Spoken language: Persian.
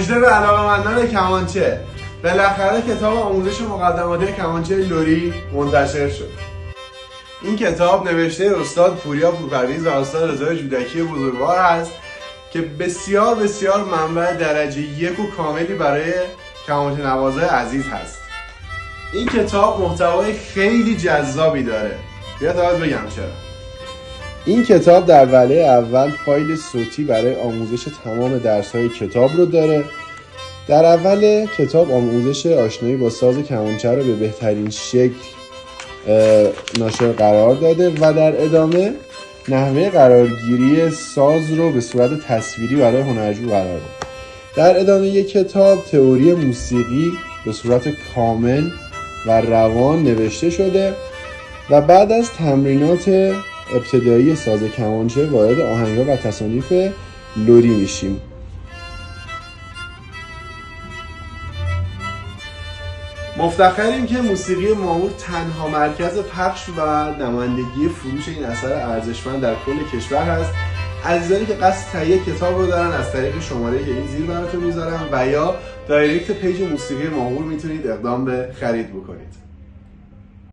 مژده به علاقه‌مندان کمانچه، بالاخره کتاب آموزش مقدماتی کمانچه لری منتشر شد. این کتاب نوشته استاد پوریا پورپرویز و استاد رضا جودکی بزرگوار هست که بسیار منبع درجه 1 و کاملی برای کمانچه نوازای عزیز هست. این کتاب محتوای خیلی جذابی داره. بیا تا بگم چرا. این کتاب در وهله اول فایل صوتی برای آموزش تمام درس‌های کتاب رو داره. در اول کتاب آموزش آشنایی با ساز کمانچه رو به بهترین شکل ناشر قرار داده و در ادامه نحوه قرارگیری ساز رو به صورت تصویری برای هنرجو قرار داده. در ادامه کتاب تئوری موسیقی به صورت کامل و روان نوشته شده و بعد از تمرینات ابتدایی ساز کمانچه وارد آهنگ‌ها و تصانیف لری میشیم. مفتخریم که موسیقی ماهور تنها مرکز پخش و نمایندگی فروش این اثر ارزشمند در کل کشور هست. عزیزانی که قصد تهیه کتاب رو دارن از طریق شماره‌ای که این زیر براتون میذارم و یا دایرکت پیج موسیقی ماهور میتونید اقدام به خرید بکنید.